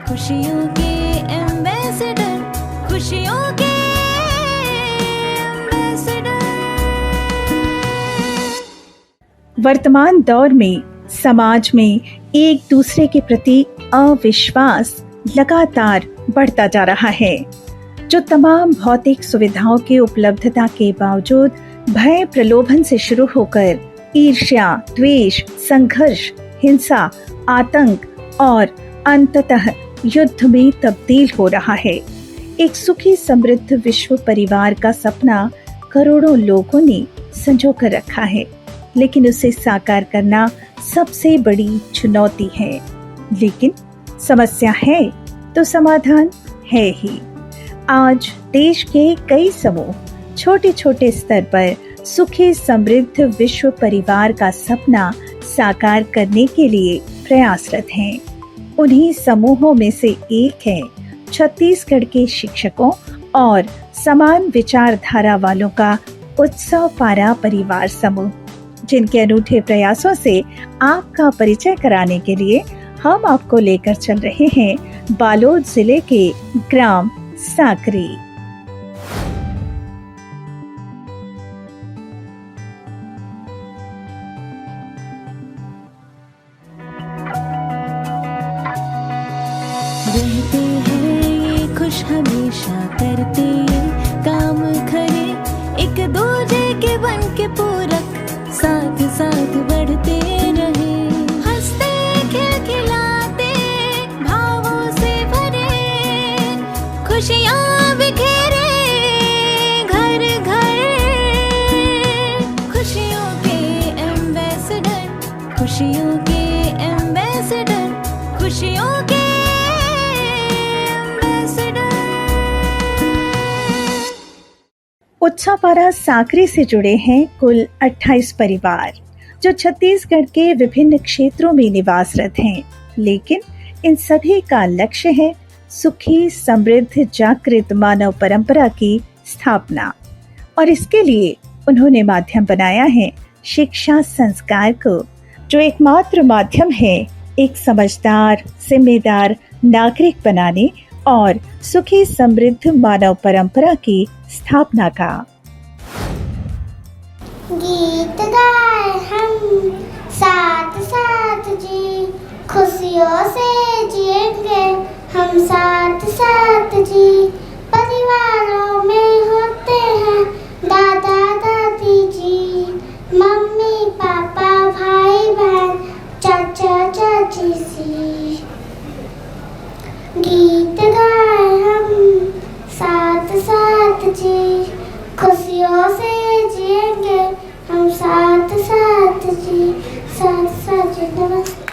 खुशियों के एम्बेसडर, खुशियों के एम्बेसडर। वर्तमान दौर में समाज में एक दूसरे के प्रति अविश्वास लगातार बढ़ता जा रहा है, जो तमाम भौतिक सुविधाओं की उपलब्धता के बावजूद भय प्रलोभन से शुरू होकर ईर्ष्या, द्वेष, संघर्ष, हिंसा, आतंक और अंततः युद्ध में तब्दील हो रहा है। एक सुखी समृद्ध विश्व परिवार का सपना करोड़ों लोगों ने संजो कर रखा है, लेकिन उसे साकार करना सबसे बड़ी चुनौती है। लेकिन समस्या है तो समाधान है ही। आज देश के कई समूह छोटे छोटे स्तर पर सुखी समृद्ध विश्व परिवार का सपना साकार करने के लिए प्रयासरत हैं। उन्हीं समूहों में से एक है छत्तीसगढ़ के शिक्षकों और समान विचारधारा वालों का उत्सव पारा परिवार समूह, जिनके अनूठे प्रयासों से आपका परिचय कराने के लिए हम आपको लेकर चल रहे हैं बालोद जिले के ग्राम साकरी। रहते हैं ये खुश हमेशा, करते ये काम खरे, एक दूजे के बन के पूरक, साथ साथ बढ़ते रहे, हंसते खिलखिलाते भावों से भरे, खुशियाँ बिखेरे घर घर, खुशियों के एम्बेसडर, खुशियों के एम्बेसडर, खुशियों के उत्सवपारा साकरी से जुड़े हैं कुल 28 परिवार, जो छत्तीसगढ़ के विभिन्न क्षेत्रों में निवासरत हैं। लेकिन इन सभी का लक्ष्य है सुखी समृद्ध जागृत मानव परंपरा की स्थापना, और इसके लिए उन्होंने माध्यम बनाया है शिक्षा संस्कार को, जो एकमात्र माध्यम है एक समझदार, जिम्मेदार नागरिक बनाने और सुखी समृद्ध मानव परंपरा की स्थापना का। गीत गाए हम साथ साथ जी, खुशियों से जिएंगे हम साथ साथ जी, परिवारों में होते हैं दादा दादी जी, मम्मी पापा भाई बहन चाचा चाची सी। गीत गाए हम साथ साथ जी, खुशियों से जिएंगे हम साथ साथ जी, साथ साथ जी। नमस्ते।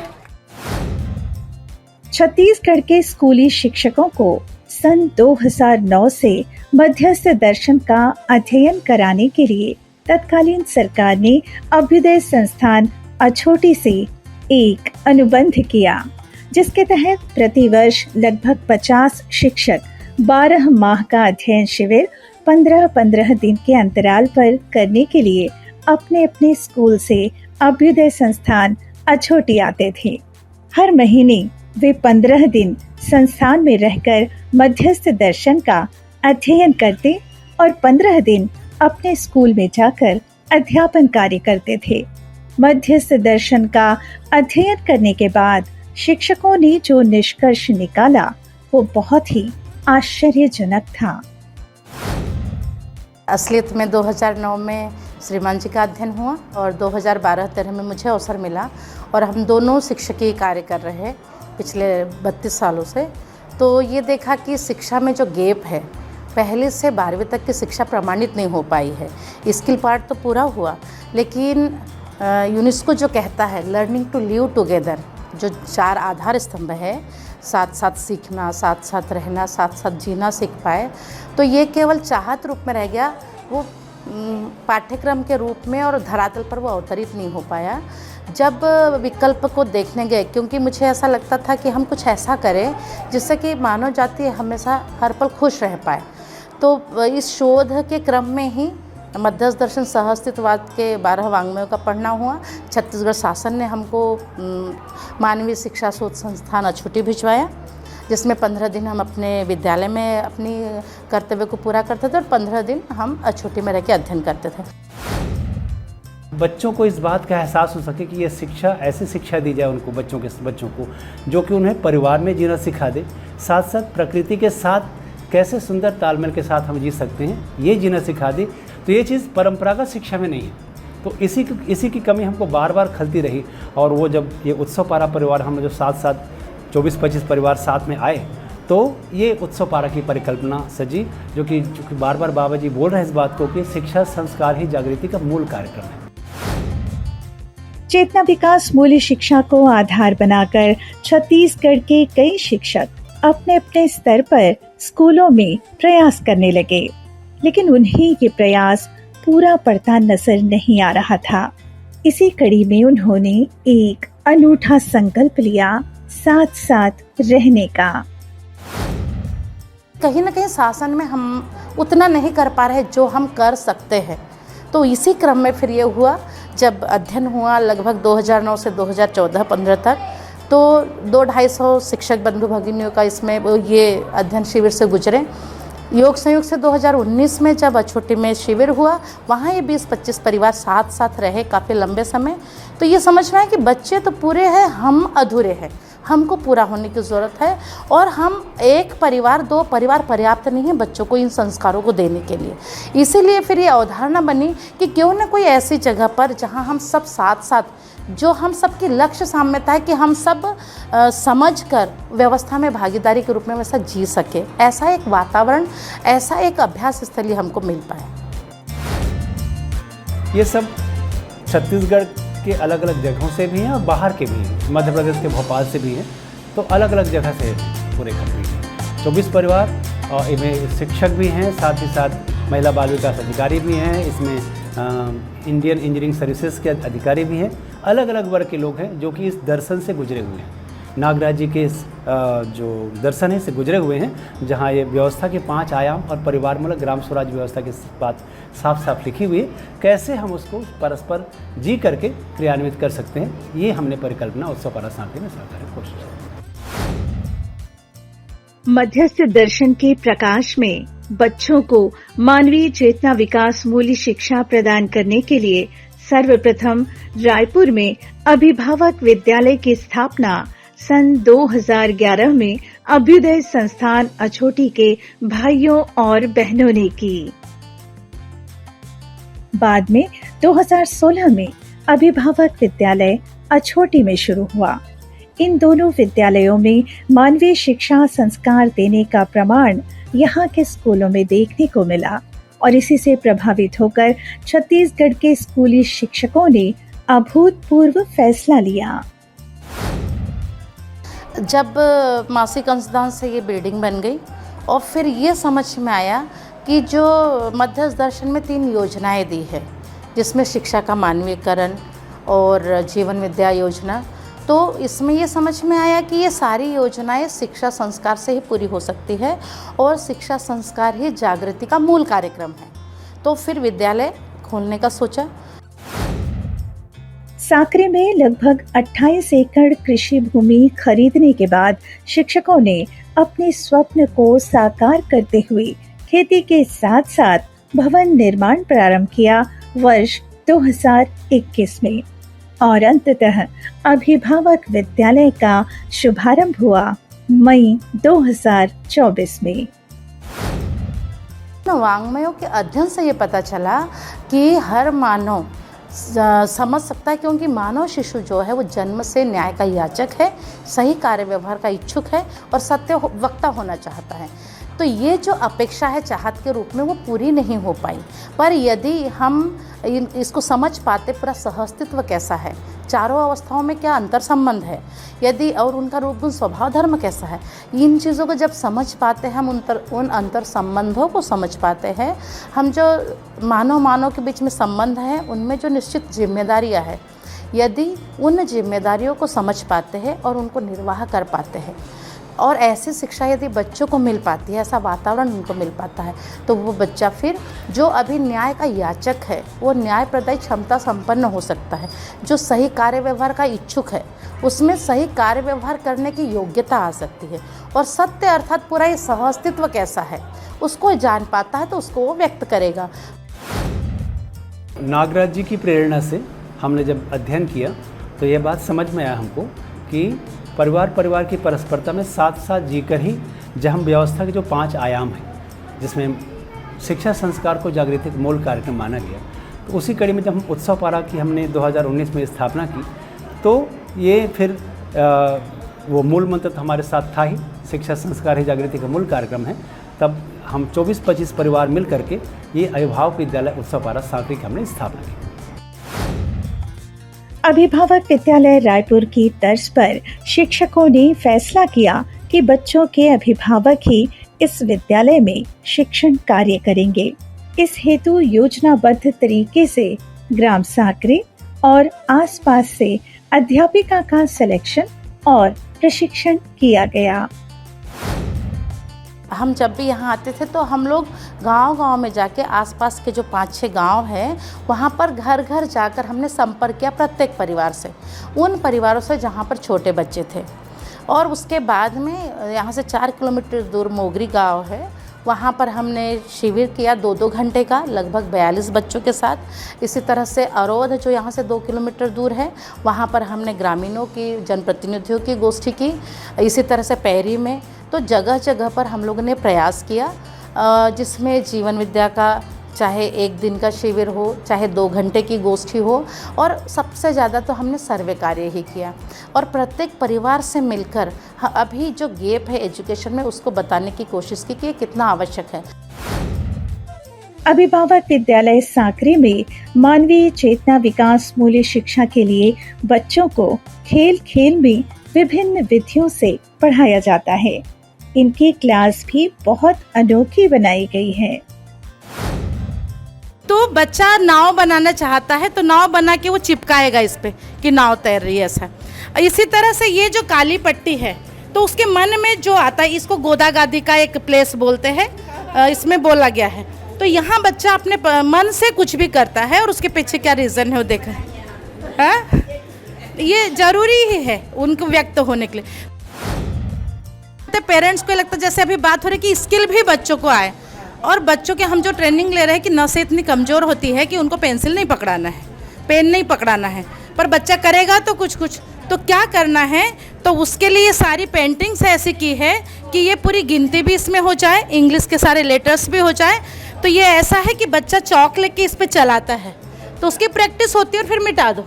छत्तीसगढ़ के स्कूली शिक्षकों को सन 2009 से मध्यस्थ दर्शन का अध्ययन कराने के लिए तत्कालीन सरकार ने अभ्युदय संस्थान अछोटी से एक अनुबंध किया, जिसके तहत प्रतिवर्ष लगभग 50 शिक्षक 12 माह का अध्ययन शिविर 15-15 दिन के अंतराल पर करने के लिए अपने अपने स्कूल से अभ्युदय संस्थान अछोटी आते थे। हर महीने वे 15 दिन संस्थान में रहकर मध्यस्थ दर्शन का अध्ययन करते और 15 दिन अपने स्कूल में जाकर अध्यापन कार्य करते थे। मध्यस्थ दर्शन का अध्ययन करने के बाद शिक्षकों ने जो निष्कर्ष निकाला वो बहुत ही आश्चर्यजनक था। असलियत में 2009 में श्रीमान जी का अध्ययन हुआ और 2012-13 में मुझे अवसर मिला, और हम दोनों शिक्षकीय कार्य कर रहे हैं पिछले 32 सालों से। तो ये देखा कि शिक्षा में जो गैप है, पहले से 12वीं तक की शिक्षा प्रमाणित नहीं हो पाई है। स्किल पार्ट तो पूरा हुआ, लेकिन यूनेस्को जो कहता है लर्निंग टू लिव टुगेदर, जो 4 आधार स्तंभ है, साथ साथ सीखना, साथ साथ रहना, साथ साथ जीना सीख पाए, तो ये केवल चाहत रूप में रह गया, वो पाठ्यक्रम के रूप में और धरातल पर वो अवतरित नहीं हो पाया। जब विकल्प को देखने गए, क्योंकि मुझे ऐसा लगता था कि हम कुछ ऐसा करें जिससे कि मानव जाति हमेशा हर पल खुश रह पाए, तो इस शोध के क्रम में ही मध्यस्थ दर्शन सह अस्तित्ववाद के 12 वाङ्मयों का पढ़ना हुआ। छत्तीसगढ़ शासन ने हमको मानवीय शिक्षा शोध संस्थान अछोटी भिजवाया, जिसमें 15 दिन हम अपने विद्यालय में अपनी कर्तव्य को पूरा करते थे और 15 दिन हम अछूटी में रह के अध्ययन करते थे। बच्चों को इस बात का एहसास हो सके कि ये शिक्षा, ऐसी शिक्षा दी जाए उनको, बच्चों को जो कि उन्हें परिवार में जीना सिखा दे, साथ साथ प्रकृति के साथ कैसे सुंदर तालमेल के साथ हम जी सकते हैं ये जीना सिखा दे। तो ये चीज़ परंपरागत शिक्षा में नहीं है। तो इसी की कमी हमको बार बार खलती रही। और वो जब ये उत्सव पारा परिवार, हम जो साथ 24-25 परिवार साथ में आए, तो ये उत्सव पारा की परिकल्पना सजी, जो कि बार बार बाबा जी बोल रहे हैं इस बात को कि शिक्षा संस्कार ही जागृति का मूल कार्यक्रम है। चेतना विकास मूल्य शिक्षा को आधार बनाकर छत्तीसगढ़ के कई शिक्षक अपने अपने स्तर पर स्कूलों में प्रयास करने लगे, लेकिन उन्हें ये प्रयास पूरा पड़ता नजर नहीं आ रहा था। इसी कड़ी में उन्होंने एक अनूठा संकल्प लिया, साथ साथ रहने का। कहीं ना कहीं शासन में हम उतना नहीं कर पा रहे जो हम कर सकते हैं। तो इसी क्रम में फिर ये हुआ, जब अध्ययन हुआ लगभग 2009 से 2014-15 तक, तो 200-250 शिक्षक बंधु भगिनियों का इसमें ये अध्ययन शिविर से गुजरे। योग संयोग से 2019 में जब अछूटी में शिविर हुआ, वहाँ ये 20-25 परिवार साथ साथ रहे काफ़ी लंबे समय। तो ये समझ में आया कि बच्चे तो पूरे हैं, हम अधूरे हैं, हमको पूरा होने की ज़रूरत है। और हम एक परिवार, 2 परिवार पर्याप्त नहीं है बच्चों को इन संस्कारों को देने के लिए। इसीलिए फिर ये अवधारणा बनी कि क्यों न कोई ऐसी जगह पर जहाँ हम सब साथ साथ, जो हम सबकी लक्ष्य साम्यता है कि हम सब समझकर व्यवस्था में भागीदारी के रूप में वैसा जी सके, ऐसा एक वातावरण, ऐसा एक अभ्यास स्थली हमको मिल पाए। ये सब छत्तीसगढ़ के अलग अलग जगहों से भी हैं और बाहर के भी हैं, मध्य प्रदेश के भोपाल से भी हैं, तो अलग अलग जगह से पूरे कंप्लीट हैं। 24 परिवार और इनमें शिक्षक भी हैं, साथ ही साथ महिला बाल विकास अधिकारी भी हैं, इसमें इंडियन इंजीनियरिंग सर्विसेज के अधिकारी भी हैं। अलग अलग वर्ग के लोग हैं जो कि इस दर्शन से गुजरे हुए हैं, नागराज जी के इस जो दर्शन है से गुजरे हुए हैं, जहाँ ये व्यवस्था के 5 आयाम और परिवारमूलक ग्राम स्वराज व्यवस्था की बात साफ साफ लिखी हुई है। कैसे हम उसको परस्पर जी करके क्रियान्वित कर सकते हैं, ये हमने परिकल्पना उत्सव पारा सांकरी में साकार कोशिश की। मध्यस्थ दर्शन के प्रकाश में बच्चों को मानवीय चेतना विकास मूल्य शिक्षा प्रदान करने के लिए सर्वप्रथम रायपुर में अभिभावक विद्यालय की स्थापना सन 2011 में अभ्युदय संस्थान अछोटी के भाइयों और बहनों ने की। बाद में 2016 में अभिभावक विद्यालय अछोटी में शुरू हुआ। इन दोनों विद्यालयों में मानवीय शिक्षा संस्कार देने का प्रमाण यहाँ के स्कूलों में देखने को मिला और इसी से प्रभावित होकर छत्तीसगढ़ के स्कूली शिक्षकों ने अभूतपूर्व फैसला लिया। जब मासिक अंशदान से ये बिल्डिंग बन गई और फिर ये समझ में आया कि जो मध्यस्थ दर्शन में 3 योजनाएं दी है, जिसमें शिक्षा का मानवीयकरण और जीवन विद्या योजना, तो इसमें ये समझ में आया कि ये सारी योजनाएं शिक्षा संस्कार से ही पूरी हो सकती है और शिक्षा संस्कार ही जागृति का मूल कार्यक्रम है। तो फिर विद्यालय खोलने का सोचा। साकरे में लगभग 28 एकड़ कृषि भूमि खरीदने के बाद शिक्षकों ने अपने स्वप्न को साकार करते हुए खेती के साथ साथ भवन निर्माण प्रारंभ किया वर्ष 2021 में और अंततः अभिभावक विद्यालय का शुभारंभ हुआ मई 2024 में। वाङ्मयों के अध्ययन से ये पता चला कि हर मानव समझ सकता है, क्योंकि मानव शिशु जो है वो जन्म से न्याय का याचक है, सही कार्य व्यवहार का इच्छुक है और सत्य वक्ता होना चाहता है। तो ये जो अपेक्षा है चाहत के रूप में वो पूरी नहीं हो पाई, पर यदि हम इसको समझ पाते पूरा सहअस्तित्व कैसा है, चारों अवस्थाओं में क्या अंतर संबंध है, यदि और उनका रूप गुण स्वभाव धर्म कैसा है, इन चीज़ों को जब समझ पाते हैं, हम उन अंतर संबंधों को समझ पाते हैं, हम जो मानव के बीच में संबंध है उनमें जो निश्चित जिम्मेदारियां है, यदि उन जिम्मेदारियों को समझ पाते हैं और उनको निर्वाह कर पाते हैं और ऐसी शिक्षा यदि बच्चों को मिल पाती है, ऐसा वातावरण उनको मिल पाता है, तो वो बच्चा फिर जो अभी न्याय का याचक है वो न्याय प्रदायी क्षमता संपन्न हो सकता है। जो सही कार्य व्यवहार का इच्छुक है उसमें सही कार्य व्यवहार करने की योग्यता आ सकती है और सत्य अर्थात पूरा ये सहअस्तित्व कैसा है उसको जान पाता है तो उसको वो व्यक्त करेगा। नागराज जी की प्रेरणा से हमने जब अध्ययन किया तो ये बात समझ में आया हमको कि परिवार की परस्परता में साथ साथ जीकर ही जहम व्यवस्था के जो 5 आयाम हैं जिसमें शिक्षा संस्कार को जागृति का मूल कार्यक्रम माना गया, तो उसी कड़ी में जब हम उत्सव पारा की हमने 2019 में स्थापना की तो ये फिर वो मूल मंत्र तो हमारे साथ था ही, शिक्षा संस्कार ही जागृति का मूल कार्यक्रम है। तब हम 24-25 परिवार मिल करके ये अभिभावक विद्यालय उत्सव पारा सांकरी की हमने स्थापना की। अभिभावक विद्यालय रायपुर की तर्ज पर शिक्षकों ने फैसला किया कि बच्चों के अभिभावक ही इस विद्यालय में शिक्षण कार्य करेंगे। इस हेतु योजनाबद्ध तरीके से ग्राम सांकरी और आसपास से अध्यापिका का सिलेक्शन और प्रशिक्षण किया गया। हम जब भी यहाँ आते थे तो हम लोग गांव-गांव में जाके आसपास के जो 5-6 गांव हैं वहाँ पर घर घर जाकर हमने संपर्क किया प्रत्येक परिवार से, उन परिवारों से जहाँ पर छोटे बच्चे थे। और उसके बाद में यहाँ से 4 किलोमीटर दूर मोगरी गांव है, वहाँ पर हमने शिविर किया 2-2 घंटे का लगभग 42 बच्चों के साथ। इसी तरह से अरोध जो यहाँ से 2 किलोमीटर दूर है वहाँ पर हमने ग्रामीणों की जनप्रतिनिधियों की गोष्ठी की। इसी तरह से पैरी में तो जगह जगह पर हम लोगों ने प्रयास किया जिसमें जीवन विद्या का चाहे 1 दिन का शिविर हो चाहे 2 घंटे की गोष्ठी हो, और सबसे ज़्यादा तो हमने सर्वे कार्य ही किया और प्रत्येक परिवार से मिलकर अभी जो गैप है एजुकेशन में उसको बताने की कोशिश की कि ये कितना आवश्यक है। अभिभावक विद्यालय सांकरी में मानवीय चेतना विकास मूल्य शिक्षा के लिए बच्चों को खेल खेल में विभिन्न विधियों से पढ़ाया जाता है। इनकी क्लास भी बहुत अनोखी बनाई गई है। तो बच्चा नाव बनाना चाहता है तो नाव बना के वो चिपकाएगा इस पे कि नाव तैर रही है ऐसा। इसी तरह से ये जो काली पट्टी है तो उसके मन में जो आता है, इसको गोदा गादी का एक प्लेस बोलते हैं, इसमें बोला गया है। तो यहाँ बच्चा अपने मन से कुछ भी करता है और उसके पीछे क्या रीज़न है वो देखा है। ये जरूरी ही है उनको व्यक्त होने के लिए। पेरेंट्स को लगता है जैसे अभी बात हो रही कि स्किल भी बच्चों को आए, और बच्चों के हम जो ट्रेनिंग ले रहे हैं कि नसें इतनी कमज़ोर होती है कि उनको पेंसिल नहीं पकड़ाना है, पेन नहीं पकड़ाना है, पर बच्चा करेगा तो कुछ तो क्या करना है, तो उसके लिए सारी पेंटिंग्स ऐसी की है कि ये पूरी गिनती भी इसमें हो जाए, इंग्लिश के सारे लेटर्स भी हो जाए। तो ये ऐसा है कि बच्चा चौक लेके इस पर चलाता है तो उसकी प्रैक्टिस होती है और फिर मिटा दो।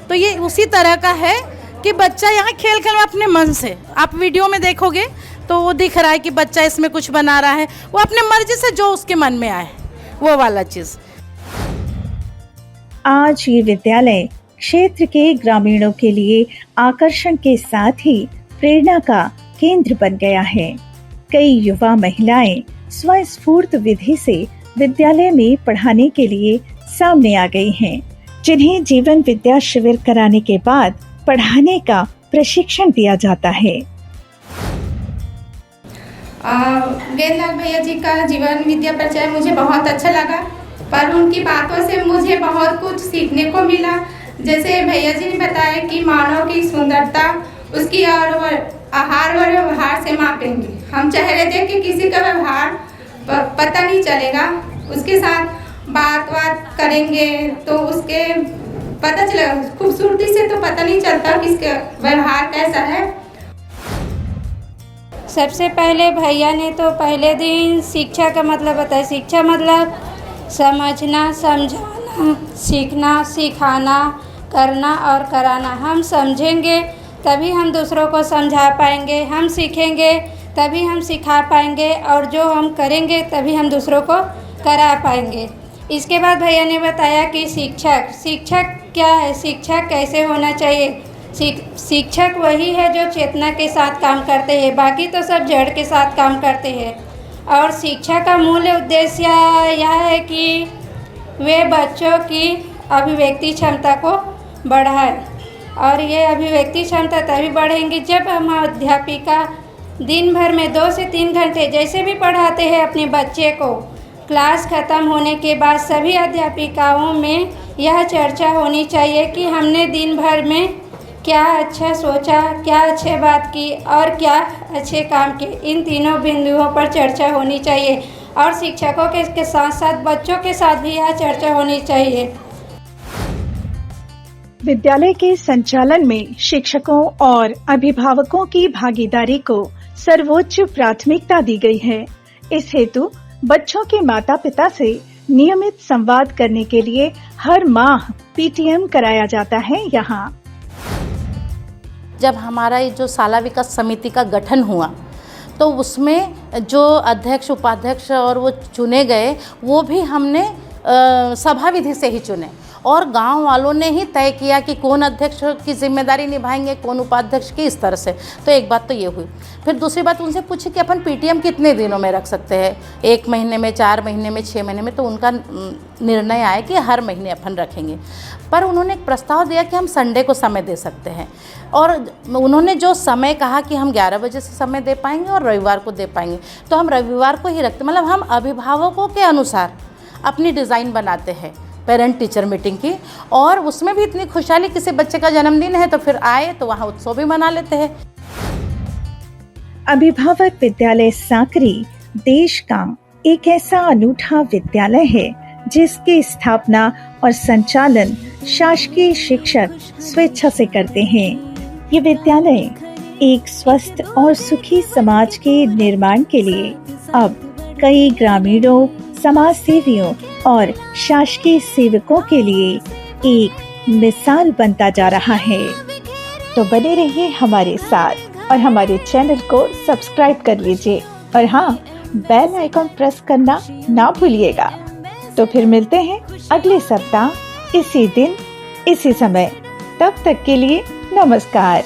तो ये उसी तरह का है कि बच्चा यहाँ खेल खेल में अपने मन से, आप वीडियो में देखोगे तो वो दिख रहा है कि बच्चा इसमें कुछ बना रहा है, वो अपने मर्जी से जो उसके मन में आए वो वाला चीज़। आज ये विद्यालय क्षेत्र के ग्रामीणों के लिए आकर्षण के साथ ही प्रेरणा का केंद्र बन गया है। कई युवा महिलाएं स्वस्फूर्त विधि से विद्यालय में पढ़ाने के लिए सामने आ गई हैं, जिन्हें जीवन विद्या शिविर कराने के बाद पढ़ाने का प्रशिक्षण दिया जाता है। गेंदलाल भैया जी का जीवन विद्या परिचय मुझे बहुत अच्छा लगा, पर उनकी बातों से मुझे बहुत कुछ सीखने को मिला। जैसे भैया जी ने बताया कि मानव की सुंदरता उसकी आहार व व्यवहार से मापेंगे। हम चाह रहे थे कि किसी का व्यवहार पता नहीं चलेगा, उसके साथ बात करेंगे तो उसके पता चलेगा, खूबसूरती से तो पता नहीं चलता कि इसका व्यवहार कैसा है। सबसे पहले भैया ने तो पहले दिन शिक्षा का मतलब बताया। शिक्षा मतलब समझना, समझाना, सीखना, सिखाना, करना और कराना। हम समझेंगे तभी हम दूसरों को समझा पाएंगे, हम सीखेंगे तभी हम सिखा पाएंगे, और जो हम करेंगे तभी हम दूसरों को करा पाएंगे। इसके बाद भैया ने बताया कि शिक्षक क्या है, शिक्षक कैसे होना चाहिए। शिक्षक वही है जो चेतना के साथ काम करते हैं, बाकी तो सब जड़ के साथ काम करते हैं। और शिक्षा का मूल उद्देश्य यह है कि वे बच्चों की अभिव्यक्ति क्षमता को बढ़ाए, और ये अभिव्यक्ति क्षमता तभी बढ़ेंगी जब हम अध्यापिका दिन भर में 2 से 3 घंटे जैसे भी पढ़ाते हैं अपने बच्चे को, क्लास ख़त्म होने के बाद सभी अध्यापिकाओं में यह चर्चा होनी चाहिए कि हमने दिन भर में क्या अच्छा सोचा, क्या अच्छे बात की और क्या अच्छे काम किए, इन तीनों बिंदुओं पर चर्चा होनी चाहिए और शिक्षकों के साथ साथ बच्चों के साथ भी यह चर्चा होनी चाहिए। विद्यालय के संचालन में शिक्षकों और अभिभावकों की भागीदारी को सर्वोच्च प्राथमिकता दी गई है। इस हेतु बच्चों के माता पिता से नियमित संवाद करने के लिए हर माह पीटीएम कराया जाता है। यहाँ जब हमारा ये जो शाला विकास समिति का गठन हुआ तो उसमें जो अध्यक्ष उपाध्यक्ष और वो चुने गए वो भी हमने सभा विधि से ही चुने और गांव वालों ने ही तय किया कि कौन अध्यक्ष की जिम्मेदारी निभाएंगे, कौन उपाध्यक्ष की, इस तरह से। तो एक बात तो ये हुई। फिर दूसरी बात उनसे पूछी कि अपन पीटीएम कितने दिनों में रख सकते हैं, 1 महीने में, 4 महीने में, 6 महीने में। तो उनका निर्णय आया कि हर महीने अपन रखेंगे। पर उन्होंने एक प्रस्ताव दिया कि हम संडे को समय दे सकते हैं और उन्होंने जो समय कहा कि हम 11 बजे से समय दे पाएंगे और रविवार को दे पाएंगे, तो हम रविवार को ही रखते। मतलब हम अभिभावकों के अनुसार अपनी डिज़ाइन बनाते हैं पेरेंट टीचर मीटिंग की, और उसमें भी इतनी खुशहाली, किसी बच्चे का जन्मदिन है तो फिर आए तो वहाँ उत्सव भी मना लेते हैं। अभिभावक विद्यालय सांकरी देश का एक ऐसा अनूठा विद्यालय है जिसकी स्थापना और संचालन शासकीय शिक्षक स्वेच्छा से करते हैं। ये विद्यालय एक स्वस्थ और सुखी समाज के निर्माण के लिए अब कई ग्रामीणों, समाज सेवियों और शासकीय सेवकों के लिए एक मिसाल बनता जा रहा है। तो बने रहिए हमारे साथ और हमारे चैनल को सब्सक्राइब कर लीजिए और हाँ, बेल आइकॉन प्रेस करना ना भूलिएगा। तो फिर मिलते हैं अगले सप्ताह इसी दिन इसी समय। तब तक के लिए नमस्कार।